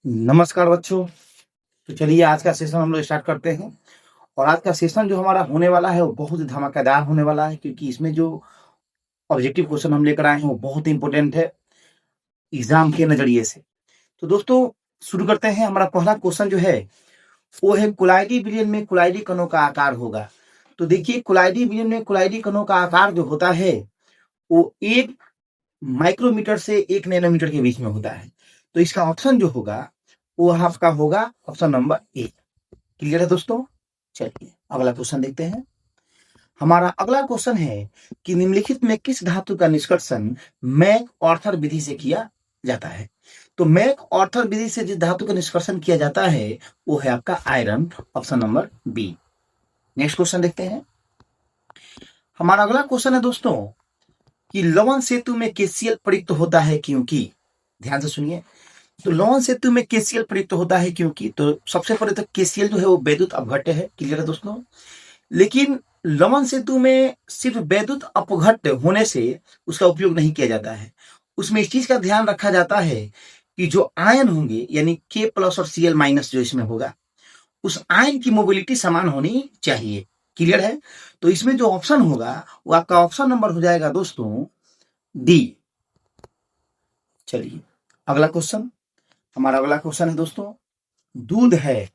नमस्कार बच्चों। तो चलिए आज का सेशन हम लोग स्टार्ट करते हैं। और आज का सेशन जो हमारा होने वाला है वो बहुत ही धमाकेदार होने वाला है, क्योंकि इसमें जो ऑब्जेक्टिव क्वेश्चन हम लेकर आए हैं वो बहुत ही इंपॉर्टेंट है एग्जाम के नजरिए से। तो दोस्तों शुरू करते हैं। हमारा पहला क्वेश्चन जो है वो है कुलाइडी विलयन में कुलाइडी कणों का आकार होगा। तो देखिए कुलाइडी विलयन में कुलाइडी कणों का आकार जो होता है वो 1 माइक्रोमीटर से 1 नैनोमीटर के बीच में होता है। तो इसका ऑप्शन जो होगा वो आपका होगा ऑप्शन नंबर ए। क्लियर है दोस्तों? चलिए अगला क्वेश्चन देखते हैं। हमारा अगला क्वेश्चन है कि निम्नलिखित में किस धातु का निष्कर्षण मैक ऑर्थर विधि से किया जाता है। तो मैक ऑर्थर विधि से जिस धातु का निष्कर्षण किया जाता है वो है आपका iron, option number B. Next question देखते हैं। हमारा अगला क्वेश्चन है दोस्तों कि लवण सेतु में केसीएल प्रयुक्त होता है क्योंकि, ध्यान से सुनिए। तो लवण सेतु में केसीएल प्रयुक्त होता है क्योंकि, तो सबसे पहले तो केसीएल जो है वो वैद्युत अपघट्य है। क्लियर है दोस्तों? लेकिन लवण सेतु में सिर्फ वैद्युत अपघट्ट होने से उसका उपयोग नहीं किया जाता है। उसमें इस चीज का ध्यान रखा जाता है कि जो आयन होंगे यानी के प्लस और सीएल माइनस जो इसमें होगा उस आयन की मोबिलिटी समान होनी चाहिए। क्लियर है? तो इसमें जो ऑप्शन होगा वो आपका ऑप्शन नंबर हो जाएगा दोस्तों डी। चलिए अगला क्वेश्चन। हमारा अगला क्वेश्चन है दोस्तों दूध है।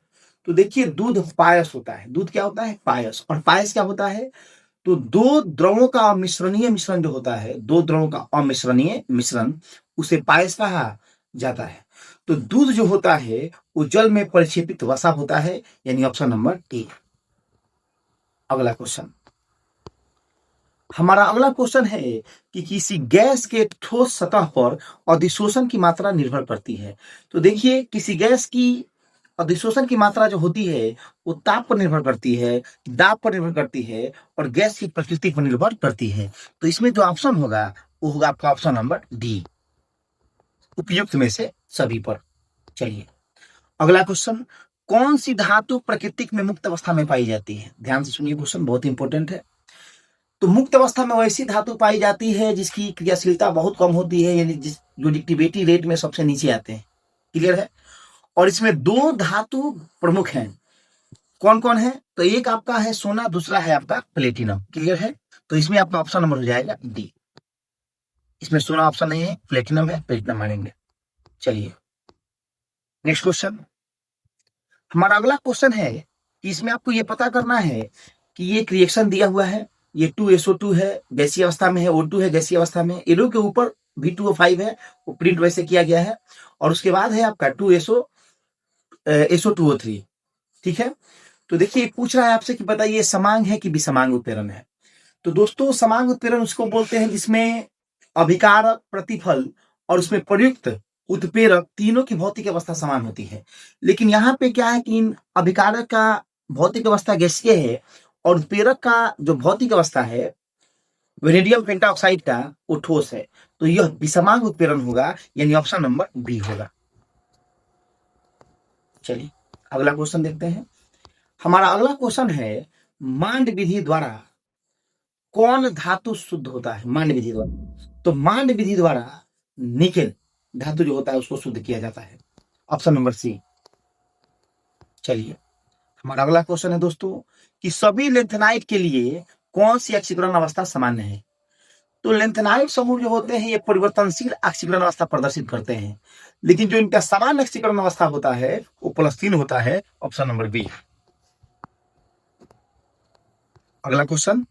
तो देखिए दूध पायस होता है। दूध क्या होता है? पायस। और पायस क्या होता है? तो दो द्रवों का अमिश्रणीय मिश्रण जो होता है, दो द्रवों का अमिश्रणीय मिश्रण, उसे पायस कहा जाता है। तो दूध जो होता है वो जल में परिक्षेपित वसा होता है, यानी ऑप्शन नंबर ए। अगला क्वेश्चन। हमारा अगला क्वेश्चन है कि किसी गैस के ठोस सतह पर अधिशोषण की मात्रा निर्भर करती है। तो देखिए किसी गैस की अधिशोषण की मात्रा जो होती है वो ताप पर निर्भर करती है, दाब पर निर्भर करती है और गैस की प्रकृति पर निर्भर करती है। तो इसमें जो ऑप्शन होगा वो होगा आपका ऑप्शन नंबर डी, उपयुक्त में से सभी पर। चलिए अगला क्वेश्चन। कौन सी धातु प्रकृति में मुक्त अवस्था में पाई जाती है? ध्यान से सुनिए, क्वेश्चन बहुत इंपॉर्टेंट है। तो मुक्त अवस्था में वैसी धातु पाई जाती है जिसकी क्रियाशीलता बहुत कम होती है, यानी जो रिएक्टिविटी रेट में सबसे नीचे आते हैं। क्लियर है? और इसमें दो धातु प्रमुख हैं। कौन कौन है? तो एक आपका है सोना, दूसरा है आपका प्लेटिनम। क्लियर है? तो इसमें आपका ऑप्शन नंबर हो जाएगा डी। इसमें सोना ऑप्शन नहीं है, प्लेटिनम है, प्लेटिनम मानेंगे। चलिए नेक्स्ट क्वेश्चन। हमारा अगला क्वेश्चन है कि इसमें आपको ये पता करना है कि ये एक रिएक्शन दिया हुआ है, ये 2SO2 है, गैसीय अवस्था में है, O2 है गैसीय अवस्था में, एरो के ऊपर V2O5 है, वो प्रिंट वैसे किया गया है। और उसके बाद है आपका SO2O3। ठीक है? तो देखिए पूछ रहा है आपसे कि बताइए समांग है कि विसमांग उत्प्रेरण है। तो दोस्तों समांग उत्प्रेरण उसको बोलते हैं जिसमें अभिकारक, प्रतिफल और उसमें प्रयुक्त उत्प्रेरक तीनों की भौतिक अवस्था समान होती है। लेकिन यहाँ पे क्या है कि इन अभिकारक का भौतिक अवस्था गैसीय है और उत्प्रेरक का जो भौतिक अवस्था है वेनेडियम पेंटाऑक्साइड का वो ठोस है। तो यह विसमांग उत्प्रेरण होगा, यानी ऑप्शन नंबर बी होगा। चलिए अगला क्वेश्चन देखते हैं। हमारा अगला क्वेश्चन है मांड विधि द्वारा कौन धातु शुद्ध होता है? मांड विधि द्वारा। तो मांड विधि द्वारा निकेल धातु जो होता है उसको शुद्ध किया जाता है, ऑप्शन नंबर सी। चलिए हमारा अगला क्वेश्चन है दोस्तों कि सभी लेंथेनाइट के लिए कौन सी ऑक्सीकरण अवस्था सामान्य है? तो लेंथेनाइट समूह जो होते हैं ये परिवर्तनशील ऑक्सीकरण अवस्था प्रदर्शित करते हैं, लेकिन जो इनका सामान्य ऑक्सीकरण अवस्था होता है वो +3 होता है, ऑप्शन नंबर बी। अगला क्वेश्चन,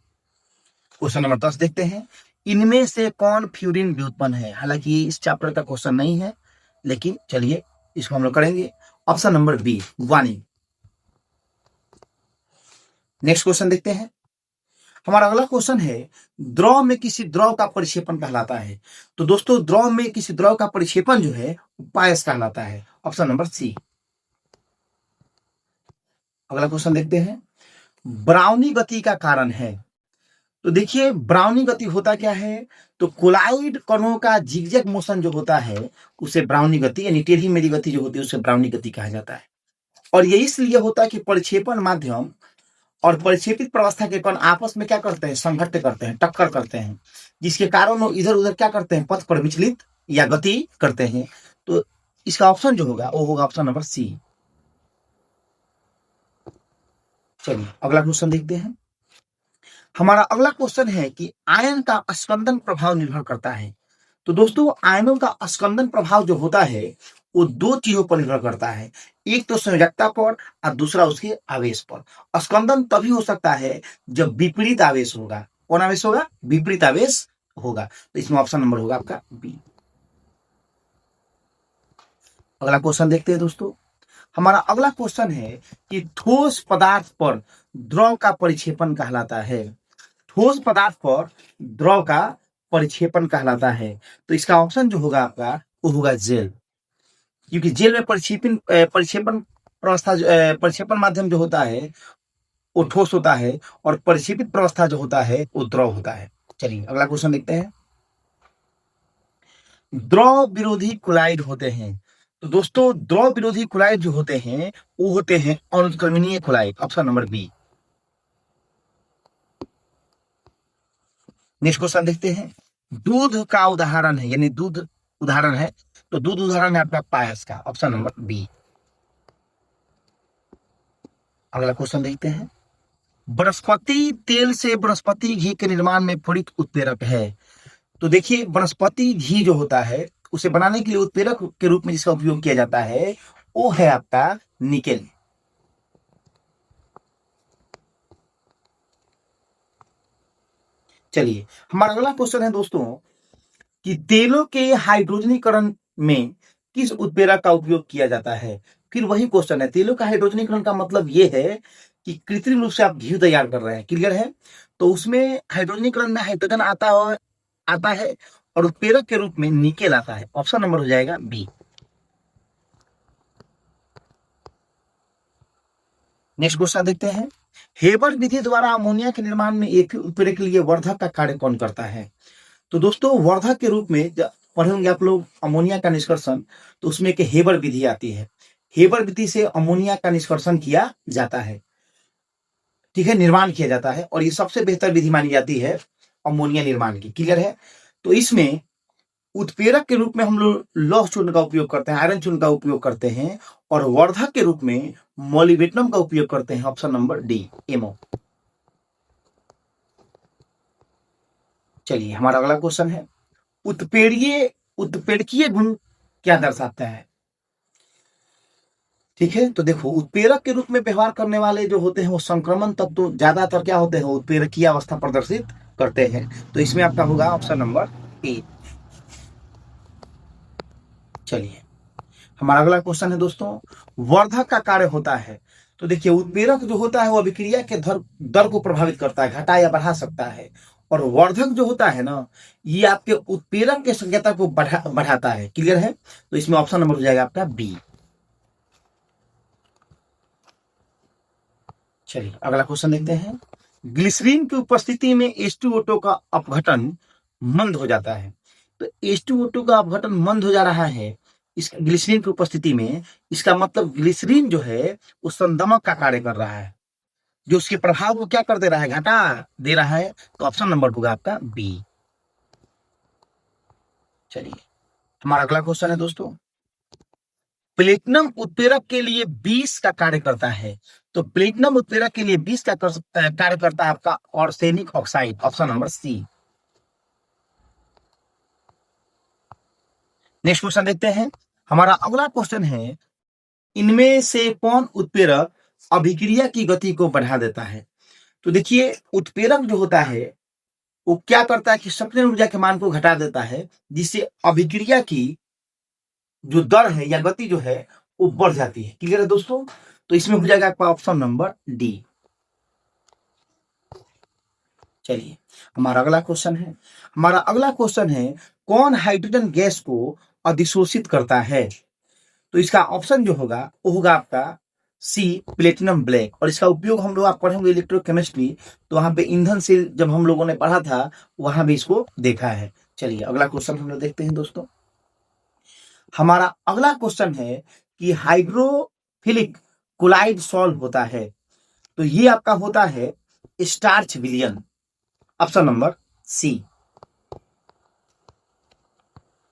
क्वेश्चन नंबर 10 देखते हैं। इनमें से कौन फ्यूरिन व्युत्पन्न है? हालांकि इस चैप्टर का क्वेश्चन नहीं है, लेकिन चलिए इसको हम लोग करेंगे, option number B guanine. Next question देखते हैं। हमारा अगला क्वेश्चन है द्रव में किसी द्रव का परिक्षेपण कहलाता है। तो दोस्तों द्रव में किसी द्रव का परिक्षेपण जो है पायस कहलाता है, ऑप्शन नंबर सी। अगला क्वेश्चन देखते हैं। ब्राउनी गति का कारण है। तो देखिए ब्राउनी गति होता क्या है? तो कोलाइड कणों का जिगजैग मोशन जो होता है उसे ब्राउनी गति यानी टेढ़ी मेढ़ी गति जो होती है उसे ब्राउनी गति कहा जाता है। और ये इसलिए होता है कि परिक्षेपण माध्यम और परिक्षेपित प्रावस्था के कण आपस में क्या करते हैं? संघट्ट करते हैं, टक्कर करते हैं, जिसके कारण वो इधर उधर क्या करते हैं? पथ पर विचलित या गति करते हैं। तो इसका ऑप्शन जो होगा वो होगा ऑप्शन नंबर सी। चलिए अगला क्वेश्चन देखते हैं। हमारा अगला क्वेश्चन है कि आयन का स्कंदन प्रभाव निर्भर करता है। तो दोस्तों आयनों का स्कंदन प्रभाव जो होता है वो दो चीजों पर निर्भर करता है, एक तो संयोजकता पर और दूसरा उसके आवेश पर। स्कंदन तभी हो सकता है जब विपरीत आवेश होगा। कौन आवेश होगा? विपरीत आवेश होगा। तो इसमें ऑप्शन नंबर होगा आपका बी। अगला क्वेश्चन देखते हैं दोस्तों। हमारा अगला क्वेश्चन है कि ठोस पदार्थ पर द्रव का परिक्षेपण कहलाता है। ठोस पदार्थ पर द्रव का परिक्षेपण कहलाता है। तो इसका ऑप्शन जो होगा आपका वो होगा जेल, क्योंकि जेल में परिक्षेपण प्रवस्था परिक्षेपण माध्यम जो होता है वो ठोस होता है और परिक्षेपित प्रवस्था जो होता है वो द्रव होता है। चलिए अगला क्वेश्चन देखते हैं। द्रव विरोधी क्लोराइड होते हैं। तो दोस्तों द्रव विरोधी क्लोराइड जो होते हैं वो होते हैं अनुत्क्रमणीय chloride, option number B. Next question देखते हैं। दूध का उदाहरण है, यानी दूध उदाहरण है, तो दूध उदाहरण है आपका पायस का, ऑप्शन नंबर बी। अगला क्वेश्चन देखते हैं। वनस्पति तेल से वनस्पति घी के निर्माण में प्रेरित उत्प्रेरक है। तो देखिए वनस्पति घी जो होता है उसे बनाने के लिए उत्प्रेरक के रूप में जिसका उपयोग किया जाता है वो है आपका निकेल। चलिए हमारा अगला क्वेश्चन है दोस्तों कि तेलों के हाइड्रोजनीकरण में किस उत्प्रेरक का उपयोग किया जाता है। फिर वही क्वेश्चन है, तेलों का हाइड्रोजनीकरण का मतलब यह है कि कृत्रिम रूप से आप घी तैयार कर रहे हैं, क्लियर है। तो उसमें हाइड्रोजनीकरण में हाइड्रोजन आता है और उत्प्रेरक के रूप में निकेल आता है। ऑप्शन नंबर हो जाएगा बी। नेक्स्ट क्वेश्चन देखते हैं। हेबर विधि द्वारा अमोनिया के निर्माण में एक उत्प्रेरक के लिए वर्धक का कार्य कौन करता है। तो दोस्तों वर्धक के रूप में जब पढ़ेंगे आप लोग अमोनिया का निष्कर्षण, तो उसमें एक हेबर विधि आती है। हेबर विधि से अमोनिया का निष्कर्षण किया जाता है, ठीक है, निर्माण किया जाता है, और ये सबसे बेहतर विधि मानी जाती है अमोनिया निर्माण की, क्लियर है। तो इसमें उत्प्रेरक के रूप में हम लोग लौह चूर्ण का उपयोग करते हैं, आयरन चूर्ण का उपयोग करते हैं, और वर्धक के रूप में मोलिब्डेनम का उपयोग करते हैं, ऑप्शन नंबर डी, एमओ। चलिए हमारा अगला क्वेश्चन है। उत्प्रेरकीय गुण क्या दर्शाता है। ठीक है, तो देखो उत्प्रेरक के रूप में व्यवहार करने वाले जो होते हैं वो संक्रमण तत्व तो ज्यादातर क्या होते हैं, उत्प्रेरकीय अवस्था प्रदर्शित करते हैं। तो इसमें आपका होगा ऑप्शन नंबर ए। चलिए हमारा अगला क्वेश्चन है दोस्तों, वर्धक का कार्य होता है। तो देखिए उत्प्रेरक जो होता है वो अभिक्रिया के दर को प्रभावित करता है, घटा या बढ़ा सकता है, और वर्धक जो होता है ना ये आपके उत्प्रेरक के संख्याता को बढ़ाता है, क्लियर है। तो इसमें ऑप्शन नंबर हो जाएगा आपका बी। चलिए अगला क्वेश्चन देखते हैं। ग्लिसरीन की उपस्थिति में H2O2 का अपघटन मंद हो जाता है। तो H2O2 का अपघटन मंद हो जा रहा है इस ग्लिसरीन की उपस्थिति में, इसका मतलब ग्लिसरीन जो है वो संदमक का कार्य कर रहा है, जो उसके प्रभाव को क्या कर दे रहा है, घटा दे रहा है। तो ऑप्शन नंबर होगा आपका बी। चलिए हमारा अगला क्वेश्चन है दोस्तों, प्लेटिनम उत्प्रेरक के लिए 20 का कार्य करता है। तो प्लेटिनम उत्प्रेरक के लिए 20 का कार्य करता है आपका arsenic oxide, option number C. Next question देखते हैं। हमारा अगला क्वेश्चन है, इनमें से कौन उत्प्रेरक अभिक्रिया की गति को बढ़ा देता है। तो देखिए उत्प्रेरक जो होता है वो क्या करता है कि सक्रिय ऊर्जा के मान को घटा देता है, जिससे अभिक्रिया की जो दर है या गति जो है वो बढ़ जाती है, क्लियर है दोस्तों। तो इसमें हो जाएगा आपका ऑप्शन नंबर डी। चलिए हमारा अगला क्वेश्चन है। हमारा अगला क्वेश्चन है, कौन हाइड्रोजन गैस को अधिशोषित करता है। तो इसका ऑप्शन जो होगा वो होगा आपका सी, प्लेटिनम ब्लैक। और इसका उपयोग हम लोग आप पढ़ेंगे इलेक्ट्रोकेमिस्ट्री, तो वहां पे ईंधन से जब हम लोगों ने पढ़ा था वहां भी इसको देखा है। चलिए अगला क्वेश्चन हम लोग देखते हैं दोस्तों। हमारा अगला क्वेश्चन है कि हाइड्रोफिलिक कोलाइड सॉल्व होता है। तो ये आपका होता है स्टार्च विलियन, option number C.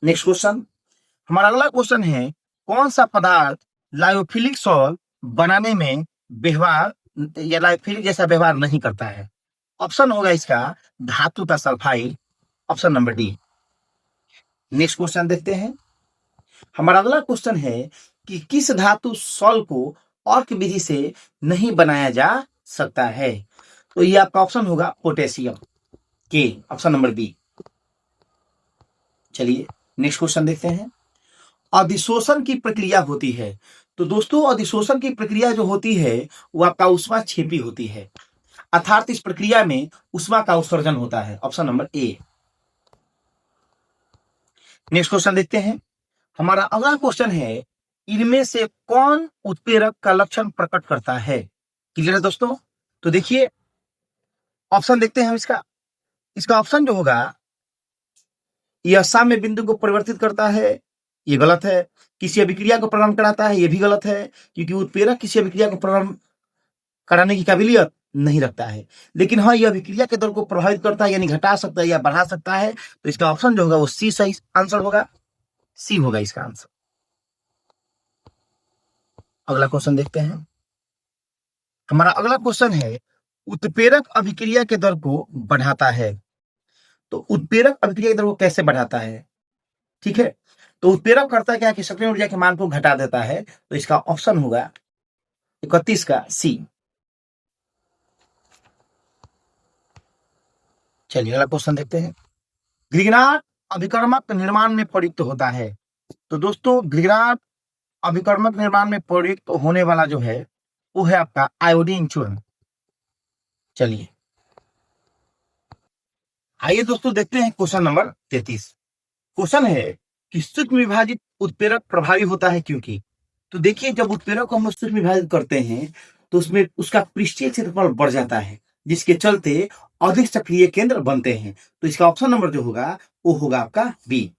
Next question, हमारा अगला क्वेश्चन है कौन सा पदार्थ लायोफिलिक सॉल्ट बनाने में व्यवहार या लायोफिलिक जैसा व्यवहार नहीं करता है? ऑप्शन होगा इसका धातु का sulphide, option number D. Next question देखते हैं। हमारा अगला क्वेश्चन है कि किस धातु सॉल्ट को अर्क विधि से नहीं बनाया जा सकता है? तो ये आपका ऑप्शन होगा पोटेशियम के, ऑप्शन नंबर बी। चलिए नेक्स्ट क्वेश्चन देखते हैं। अधिशोषण की प्रक्रिया होती है, तो दोस्तों अधिशोषण की प्रक्रिया जो होती है वो आपका ऊष्मा छेपी होती है, अर्थात इस प्रक्रिया में ऊष्मा का उत्सर्जन होता है, option number A. Next question देखते हैं। हमारा अगला क्वेश्चन है इनमें से कौन उत्प्रेरक का लक्षण प्रकट करता है? क्लियर है दोस्तों? तो देखिए ऑप्शन देखते हैं हम इसका। इसका ऑप्शन जो होगा यह साम्य बिंदु को परिवर्तित करता है, ये गलत है। किसी अभिक्रिया को प्रारंभ कराता है, ये भी गलत है, क्योंकि उत्प्रेरक किसी अभिक्रिया को प्रारंभ कराने की काबिलियत नहीं रखता है। लेकिन हाँ, यह अभिक्रिया के दर को प्रभावित करता है, यानी घटा सकता है या बढ़ा सकता है। तो इसका ऑप्शन जो होगा वो सी सही आंसर होगा, सी होगा इसका आंसर। अगला क्वेश्चन देखते हैं। हमारा अगला क्वेश्चन है उत्प्रेरक अभिक्रिया के दर को बढ़ाता है, तो उत्प्रेरक अभिक्रिया के दर को कैसे बढ़ाता है? ठीक है, तो उत्प्रेरक करता क्या है कि सक्रिय ऊर्जा के मान को घटा देता है। तो इसका ऑप्शन होगा 31 का सी। चलिए अगला क्वेश्चन देखते हैं। ग्रिग्नार्ड अभिकर्मक निर्माण में प्रयुक्त होता है, तो दोस्तों ग्रिग्नार्ड अभिकर्मक निर्माण में प्रयुक्त होने वाला जो है वो है आपका आयोडीन चूर्ण। चलिए आइए दोस्तों देखते हैं क्वेश्चन नंबर 33। क्वेश्चन है कि सूक्ष्म विभाजित उत्प्रेरक प्रभावी होता है क्योंकि? तो देखिए जब उत्प्रेरक को हम सूक्ष्म विभाजित करते हैं तो उसमें उसका पृष्ठीय क्षेत्रफल बढ़ जाता है, जिसके चलते अधिक सक्रिय केंद्र बनते हैं। तो इसका ऑप्शन नंबर जो होगा वो होगा आपका बी।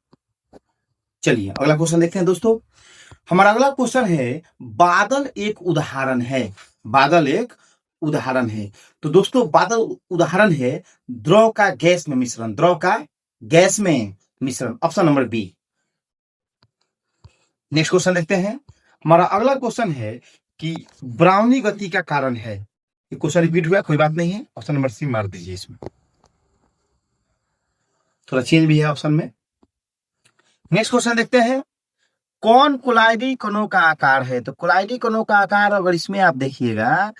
चलिए अगला क्वेश्चन देखते हैं दोस्तों। हमारा अगला क्वेश्चन है बादल एक उदाहरण है। बादल एक उदाहरण है, तो दोस्तों बादल उदाहरण है द्रव का गैस में मिश्रण, द्रव का गैस में मिश्रण, option number B. Next question देखते हैं। हमारा अगला क्वेश्चन है कि ब्राउनी गति का कारण है। ये क्वेश्चन रिपीट हुआ, कोई बात नहीं है, ऑप्शन नंबर सी मार दीजिए। इसमें थोड़ा चेंज भी है ऑप्शन में। नेक्स्ट क्वेश्चन देखते हैं। कौन कोलाइडी कणों का आकार है? तो कोलाइडी कणों का आकार अगर इसमें आप देखिएगा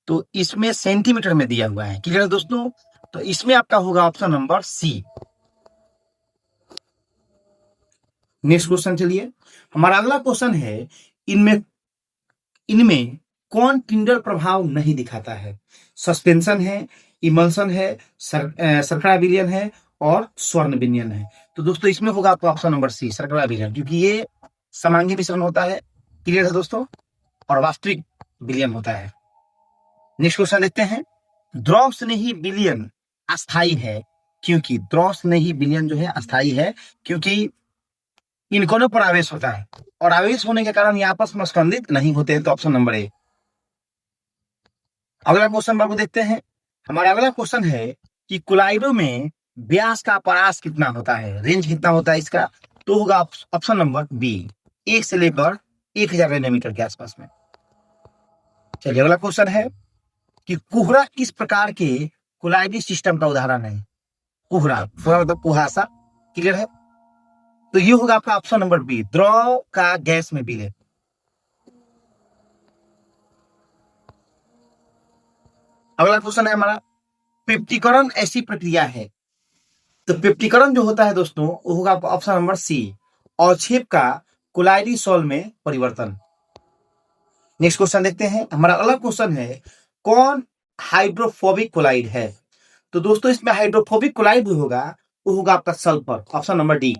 तो इसमें सेंटीमीटर में दिया हुआ है। क्लियर है दोस्तों? तो इसमें आपका होगा option number C. Next question चलिए। हमारा अगला क्वेश्चन है इनमें इनमें कौन टिंडल प्रभाव नहीं दिखाता है? सस्पेंशन है, इमल्सन है, शर्करा विलयन है और स्वर्ण विलयन है। तो दोस्तों इसमें होगा आपका ऑप्शन नंबर सी, शर्करा विलयन, क्योंकि ये समांगी मिश्रण होता है। क्लियर है दोस्तों? और वास्तविक विलयन होता है। नेक्स्ट क्वेश्चन देखते हैं। द्रव स्नेही विलयन अस्थायी है क्योंकि? द्रव स्नेही विलयन जो है अस्थायी है क्योंकि इन कोनों पर आवेश होता है और आवेश होने के कारण ये आपस में स्कंदित नहीं होते हैं। तो ऑप्शन नंबर ए। अगला क्वेश्चन बाबू देखते हैं। हमारा अगला क्वेश्चन है कि कोलाइडो में व्यास का परास कितना होता है, रेंज कितना होता है इसका? तो होगा ऑप्शन नंबर बी, 1 से लेकर 1000 नैनोमीटर के आसपास में। चलिए अगला क्वेश्चन है कि कुहरा किस प्रकार के कोलाइडी सिस्टम का उदाहरण है? कुहरा मतलब कुहासा। क्लियर है? तो ये होगा आपका ऑप्शन नंबर बी, द्रव का गैस में विलय। अगला क्वेश्चन है हमारा पेप्टीकरण ऐसी प्रक्रिया है। तो पेप्टीकरण जो होता है दोस्तों वो होगा आपका ऑप्शन नंबर सी, अवक्षेप का कोलाइडी सॉल्ट में परिवर्तन। नेक्स्ट क्वेश्चन देखते हैं। हमारा अगला क्वेश्चन है कौन हाइड्रोफोबिक कोलाइड है? तो दोस्तों इसमें हाइड्रोफोबिक कोलाइड जो होगा वो होगा आपका सल्फर, ऑप्शन नंबर डी।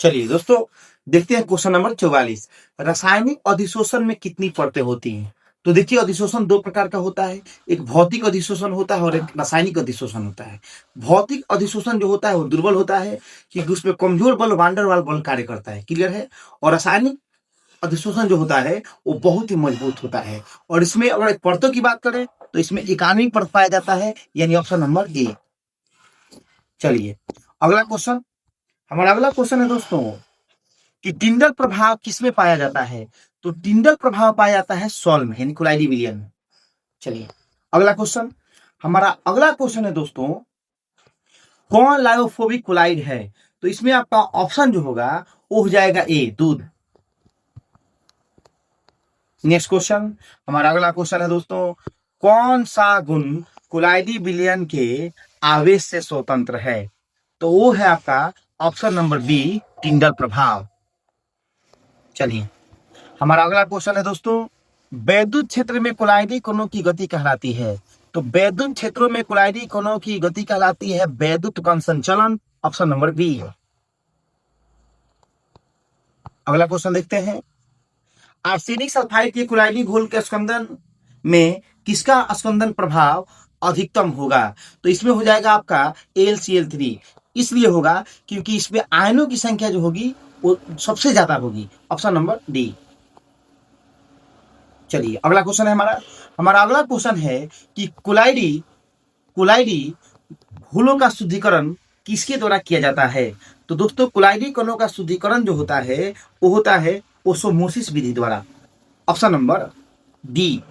चलिए दोस्तों देखते हैं क्वेश्चन नंबर 44। रासायनिक अधिशोषण में कितनी परतें होती हैं? तो देखिए अधिशोषण दो प्रकार का होता है, एक भौतिक अधिशोषण होता है और एक रासायनिक अधिशोषण होता है। भौतिक अधिशोषण जो होता है वो दुर्बल होता है क्योंकि उसमें कमजोर बल वान डेर वाल्स बल कार्य करता है। क्लियर है? और रासायनिक अधिशोषण जो होता है वो बहुत ही मजबूत होता है। और इसमें अगर परतों की बात करें तो इसमें एकान्विक परत पाया जाता है, यानी ऑप्शन नंबर ए। चलिए अगला क्वेश्चन। हमारा अगला क्वेश्चन है दोस्तों कि टिंडल प्रभाव किसमें पाया जाता है, तो टिंडल प्रभाव पाया जाता है सॉल में, यानी कोलाइडी विलयन में। चलिए अगला क्वेश्चन, हमारा अगला क्वेश्चन है दोस्तों, कौन लायोफोबिक कोलाइड है, तो इसमें आपका ऑप्शन जो होगा वो हो जाएगा ए, दूध। नेक्स्ट क्वेश्चन, हमारा अगला क्वेश्चन है दोस्तों, कौन सा गुण कोलाइडी विलयन के आवेश से स्वतंत्र है, तो वो है आपका ऑप्शन नंबर बी, टिंडल प्रभाव। चलिए हमारा अगला क्वेश्चन है दोस्तों, वैद्युत क्षेत्र में कोलाइडी कणों की गति कहलाती है, तो वैद्युत क्षेत्रों में कोलाइडी कणों की गति कहलाती है वैद्युत कण संचलन, ऑप्शन नंबर बी। अगला क्वेश्चन देखते हैं, आर्सेनिक सल्फाइड के कोलाइडी घोल के स्कंदन में किसका स्कंदन प्रभाव अधिकतम होगा, तो इसमें हो जाएगा आपका AlCl3। इसलिए होगा क्योंकि इसमें आयनों की संख्या जो होगी वो सबसे ज्यादा होगी, ऑप्शन नंबर डी। चलिए अगला क्वेश्चन है हमारा अगला क्वेश्चन है कि कोलाइडी घोलों का शुद्धिकरण किसके द्वारा किया जाता है, तो दोस्तों कोलाइडी कणों का शुद्धिकरण जो होता है वो होता है ओस्मोसिस विधि द्वारा, ऑप्शन नंबर डी।